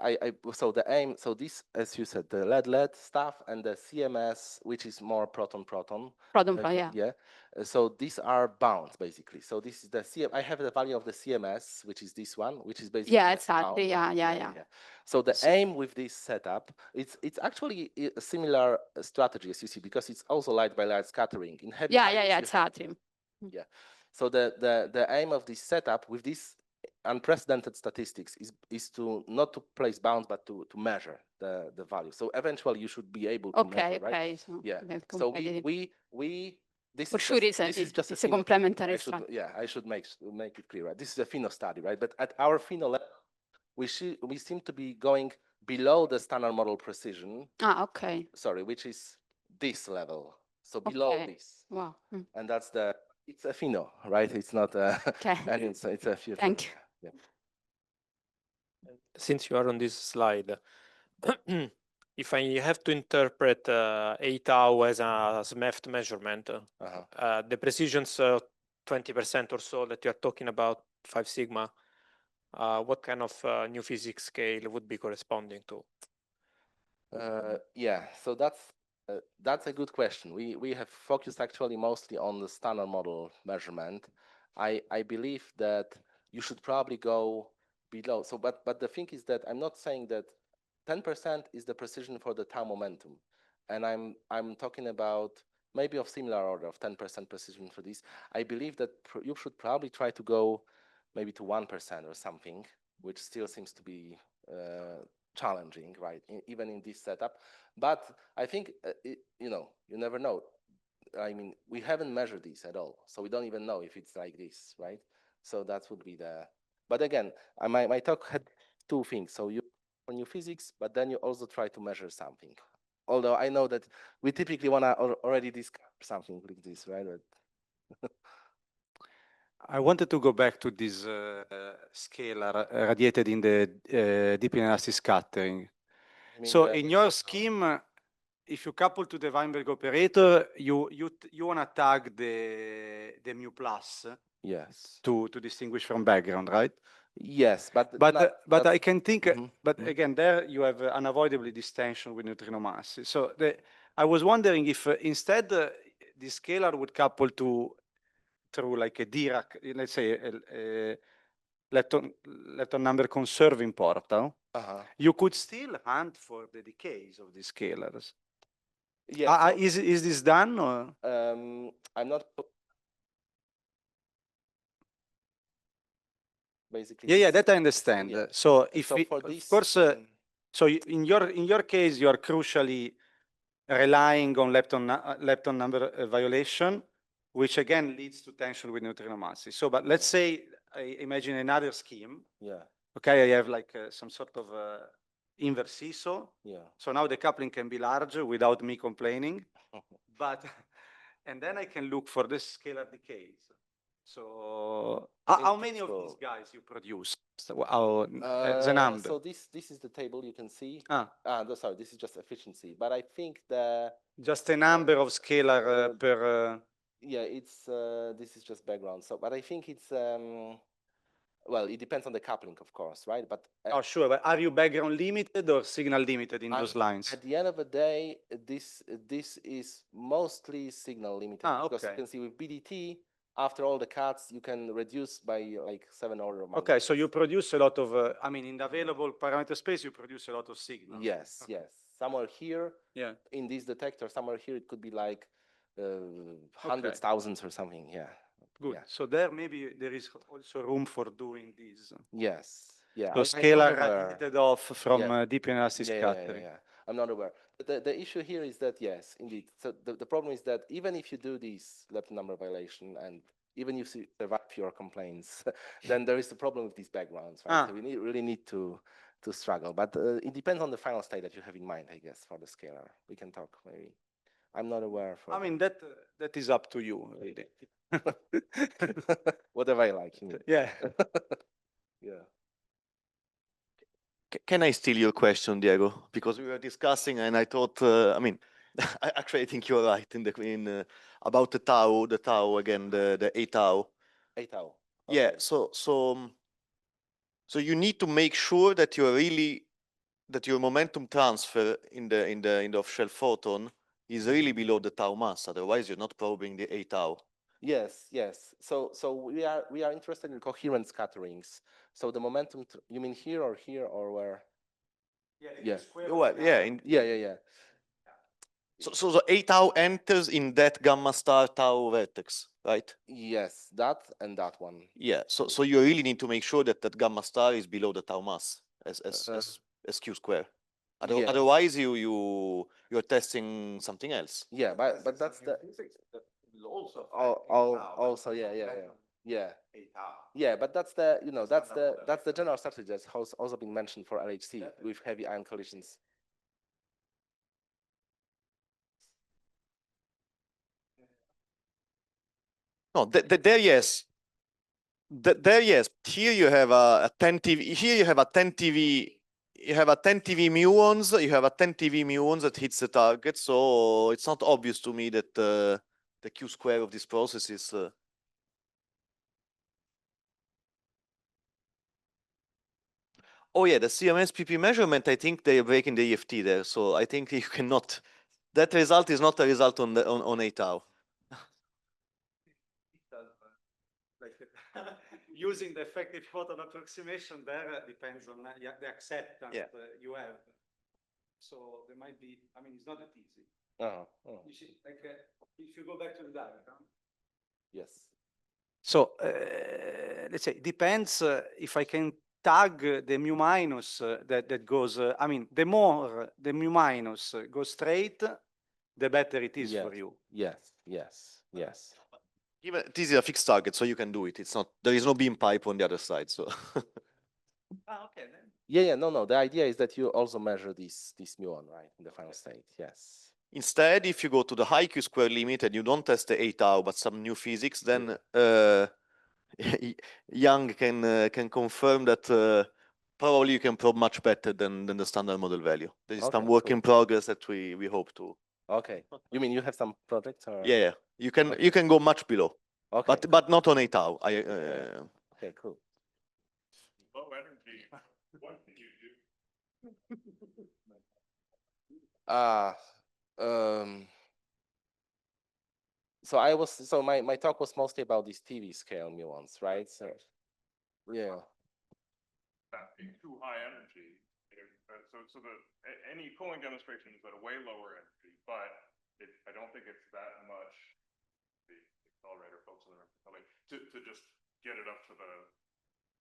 so the aim, so this, as you said, the lead stuff and the CMS, which is more proton. Yeah. So these are bounds basically. So this is the I have the value of the CMS, which is this one, which is basically exactly. Yeah. So the aim with this setup, it's actually a similar strategy as you see, because it's also light by light scattering in heavy. Exactly. Yeah. So the aim of this setup with this unprecedented statistics is to not to place bounds but to measure the value. So eventually you should be able to measure, right? So yeah. So we this for sure is just a complementary strategy. Yeah, I should make it clear, right? This is a FINO study, right? But at our FINO level, we seem to be going below the standard model precision. Okay. Sorry, which is this level. So below this. Wow. And that's it's a FINO, right? It's not and it's a few. Thank you. Yeah. Since you are on this slide, if I have to interpret A tau as a SMEFT measurement, the precision's 20% or so that you are talking about, 5 sigma, what kind of new physics scale would be corresponding to? Yeah, so that's a good question. We have focused actually mostly on the standard model measurement. I believe that you should probably go below. So, but the thing is that I'm not saying that 10% is the precision for the tau momentum, and I'm talking about maybe of similar order of 10% precision for this. I believe that you should probably try to go maybe to 1% or something, which still seems to be challenging, right? Even in this setup, but I think you never know. I mean, we haven't measured this at all, so we don't even know if it's like this, right? So that would be the. But again, my talk had two things. So you on your physics, but then you also try to measure something. Although I know that we typically want to already discover something like this, right? But I wanted to go back to this scalar radiated in the deep inelastic scattering. So in your scheme, if you couple to the Weinberg operator, you want to tag the mu plus. Yes. To distinguish from background, right? Yes, but I can think. But again, there you have unavoidably this tension with neutrino masses. So I was wondering if instead the scalar would couple through like a Dirac, let's say a lepton number conserving portal, you could still hunt for the decays of the scalars. Yeah. Is this done? Or? I'm not. Basically. Yeah, that I understand. Yeah. So if so for this, of course, so in your case, you are crucially relying on lepton number violation, which again leads to tension with neutrino masses. So, but let's say I imagine another scheme. Yeah. Okay, I have like some sort of inverse seesaw. Yeah. So now the coupling can be larger without me complaining, but and then I can look for the scalar decays. So How many of these guys you produce? So, the number. So this is the table you can see. Ah, Sorry, this is just efficiency. But I think just a number of scalar per. yeah, it's this is just background. So, but I think it's well, it depends on the coupling, of course, right? But Oh, sure. But are you background limited or signal limited in those lines? at the end of the day, this is mostly signal limited because you Okay. can see with BDT, after all the cuts, you can reduce by like 7 orders of Okay, so magnitude. you produce a lot of, I mean, in the available parameter space, you produce a lot of signal. Yes, Okay. yes. Somewhere here, Yeah. in this detector, somewhere here, it could be like hundreds, thousands or something. Yeah. Good. Yeah. So there maybe there is also room for doing this. Yes. Yeah. So I'm scalar not aware. radiated off from Yeah. deep analysis Yeah, scattering. yeah. I'm not aware. But the issue here is that, yes, indeed. So the problem is that even if you do this left number violation and even if you survive your complaints, then there is the problem with these backgrounds, right? So we really need to struggle. But it depends on the final state that you have in mind, I guess, for the scalar. We can talk maybe. I'm not aware. I mean, that is up to you, really. Whatever I like. You mean. Yeah. Yeah. Can I steal your question, Diego? Because we were discussing, and I thought, I mean, actually, I think you're right about the tau again, the A tau. A tau. Yeah. Okay. So you need to make sure that that your momentum transfer in the off-shell photon is really below the tau mass. Otherwise, you're not probing the A tau. Yes, yes. So we are interested in coherent scatterings. So the momentum, you mean here or where? Yeah. Well, yeah. Yeah. So the A tau enters in that gamma star tau vertex, right? Yes, that and that one. Yeah. So you really need to make sure that that gamma star is below the tau mass as q square. Yes. Otherwise, you're testing something else. Yeah, but that's the also yeah, but that's the general strategy that has also been mentioned for LHC with heavy ion collisions. No, there yes. There yes. Here you have a 10 TeV. Here you have a 10 TeV. You have a 10 TeV muons. You have a 10 TeV muons that hits the target. So it's not obvious to me that the q square of this process is. Oh yeah, the CMS PP measurement. I think they are breaking the EFT there. So I think you cannot. That result is not a result on A tau. Using the effective photon approximation there depends on the acceptance you have. So there might be, I mean, it's not that easy. You see, like, if you go back to the diagram. Yes. So let's say depends if I can tag the mu minus that goes. I mean, the more the mu minus goes straight, the better it is for you. Yes. Even this is a fixed target, so you can do it. It's not there is no beam pipe on the other side. So. Okay then. Yeah. No. The idea is that you also measure this muon, right, in the final state. Yes. Instead, if you go to the high q square limit and you don't test the A tau but some new physics, then Young can confirm that probably you can probe much better than the standard model value. There is some work in progress that we hope to. Okay. You mean you have some projects? Or? Yeah. You can go much below. Okay. But not on A tau. Okay. Cool. Low energy. What can you do? So my talk was mostly about these TeV scale muons, right? So yeah. That being too high energy. So any cooling demonstration is at a way lower energy, but I don't think it's that much. The accelerator folks in the room to just get it up to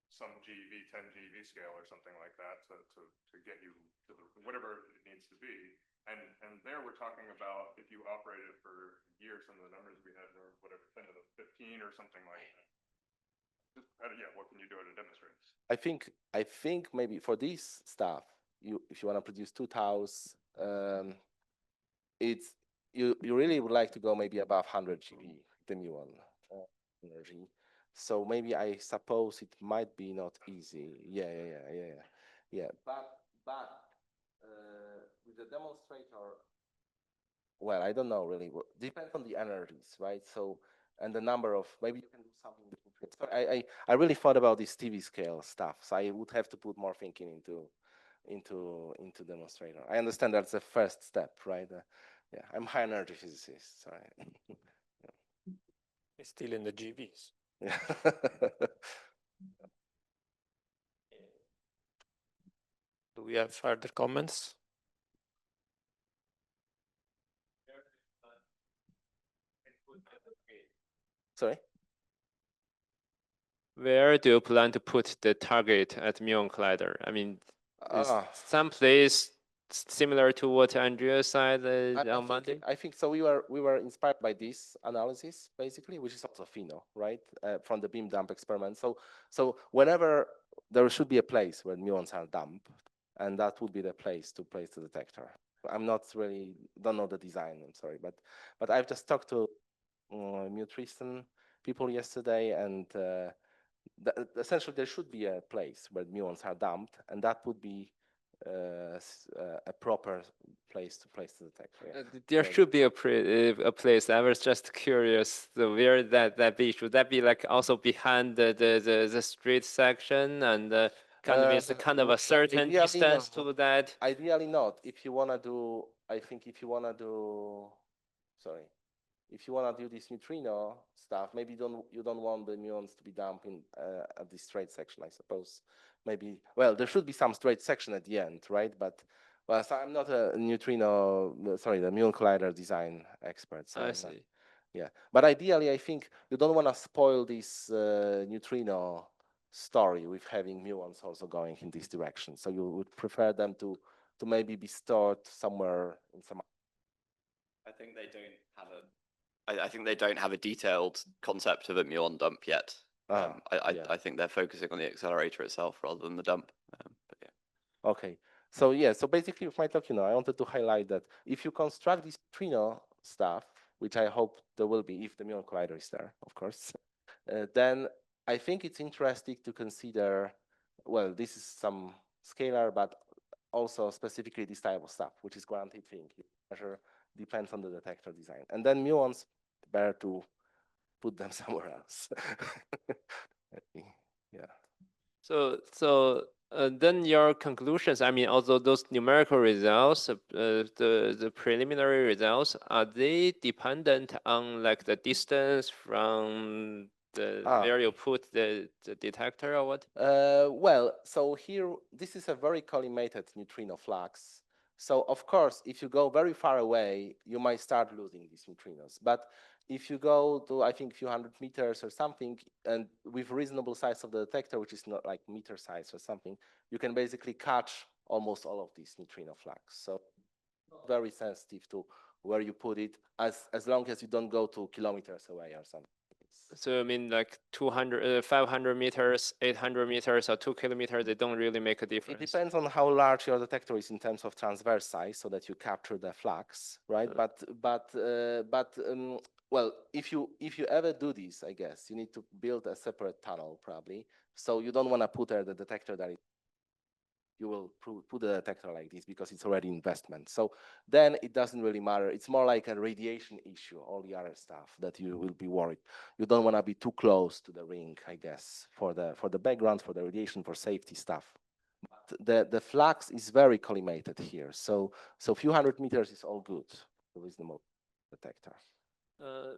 some GeV 10 GeV scale or something like that to get you to whatever it needs to be. And there we're talking about if you operate it for a year, some of the numbers we had were whatever 10 to the 15 or something like that. Just what can you do to demonstrate? I think maybe for this stuff, if you want to produce 2 taus, you really would like to go maybe above 100 GeV, the muon energy. So maybe I suppose it might be not easy. Yeah. But with the demonstrator, well, I don't know really. Depends on the energies, right? So and the number of, maybe you can do something. So I really thought about this TeV scale stuff. So I would have to put more thinking into demonstrator. I understand that's the first step, right? Yeah, I'm high energy physicist. Sorry. It's still in the GVs. Yeah. Do we have further comments? Sorry. Where do you plan to put the target at muon collider? I mean, is some place similar to what Andrea said on Monday? I think so. We were inspired by this analysis basically, which is also FINO, right, from the beam dump experiment. So whenever there should be a place where muons are dumped, and that would be the place to place the detector. I'm not really don't know the design. I'm sorry, but I've just talked to Tristan people yesterday, and essentially there should be a place where muons are dumped, and that would be a proper place to place the detector. Yeah. There should be a place. I was just curious, so where that be? Should that be like also behind the street section and kind of is kind of a certain distance to that? Ideally not. If you wanna do, I think if you wanna do, sorry, if you wanna do this neutrino stuff, maybe you don't want the muons to be dumped in at the straight section, I suppose. Maybe, well, there should be some straight section at the end, right? But well, so I'm not a neutrino, sorry, the muon collider design expert. So I see. yeah, but ideally, I think you don't want to spoil this neutrino story with having muons also going in this direction. So you would prefer them to maybe be stored somewhere in some. I think they don't have I think they don't have a detailed concept of a muon dump yet. I think they're focusing on the accelerator itself rather than the dump. But yeah. Okay. So yeah, so basically with my talk, I wanted to highlight that if you construct this neutrino stuff, which I hope there will be if the muon collider is there, of course, then I think it's interesting to consider, well, this is some scalar, but also specifically this type of stuff, which is guaranteed thing. Measure depends on the detector design. And then muons, better to put them somewhere else. Yeah. So then your conclusions, I mean, although those numerical results, the preliminary results, are they dependent on like the distance from where you put the detector or what? Well, so here, this is a very collimated neutrino flux. So of course, if you go very far away, you might start losing these neutrinos. But if you go to, I think, a few hundred meters or something, and with reasonable size of the detector, which is not like meter size or something, you can basically catch almost all of these neutrino flux. So very sensitive to where you put it, as long as you don't go to kilometers away or something. So I mean, like 200, 500 meters, 800 meters, or 2 kilometers, they don't really make a difference. It depends on how large your detector is in terms of transverse size, so that you capture the flux, right? Well, if you ever do this, I guess you need to build a separate tunnel probably. So you don't want to put the detector that you will put the detector like this because it's already investment. So then it doesn't really matter. It's more like a radiation issue, all the other stuff that you will be worried. You don't want to be too close to the ring, I guess, for the background, for the radiation, for safety stuff. But the flux is very collimated here. So a few hundred meters is all good, a reasonable detector.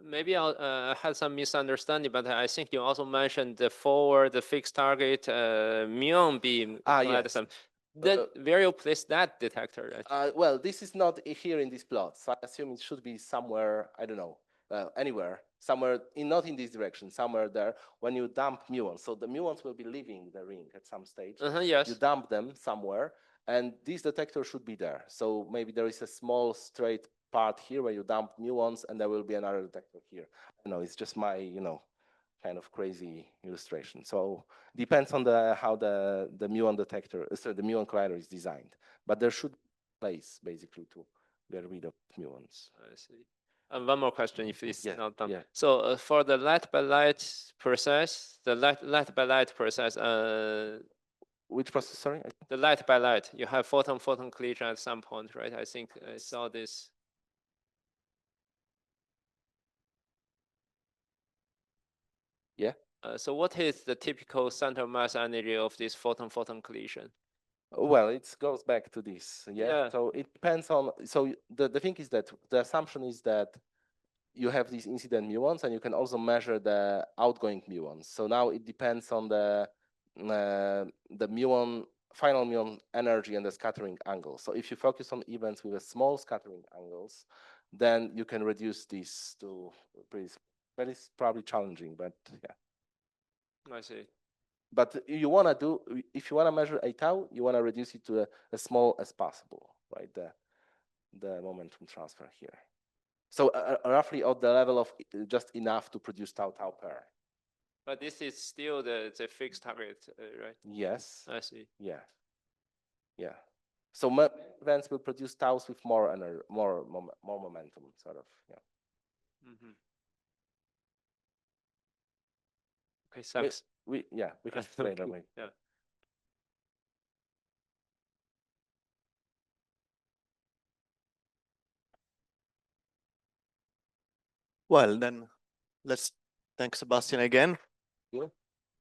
Maybe I had some misunderstanding, but I think you also mentioned the fixed target muon beam. Yes. Then where you place that detector? Well, this is not here in this plot, so I assume it should be somewhere, I don't know, anywhere, somewhere, not in this direction, somewhere there, when you dump muons. So the muons will be leaving the ring at some stage. Yes. You dump them somewhere, and this detector should be there. So maybe there is a small straight part here where you dump muons, and there will be another detector here. I don't know, it's just my, kind of crazy illustration. So depends on how the muon detector, so the muon collider is designed. But there should be a place basically to get rid of muons. I see. One more question, if it's Yeah, not done. yeah. So for the light by light process, Which process? Sorry. the light by light, you have photon collision at some point, right? I think I saw this. Yeah. So what is the typical center mass energy of this photon collision? Well, it goes back to this. Yeah. So it depends on. So the thing is that the assumption is that you have these incident muons, and you can also measure the outgoing muons. So now it depends on the muon, final muon energy and the scattering angle. So if you focus on events with a small scattering angles, then you can reduce this to pretty. But it's probably challenging, but yeah. I see. But you want to do, if you want to measure a tau, you want to reduce it to as small as possible, right? The momentum transfer here. So roughly at the level of just enough to produce tau pair. But this is still the fixed target, right? Yes. I see. Yeah. Yeah. So events will produce taus with more energy, more momentum, sort of. Yeah. Mm-hmm. Okay, thanks. We can explain that way. Yeah. Well, then let's thank Sebastian again. Yeah.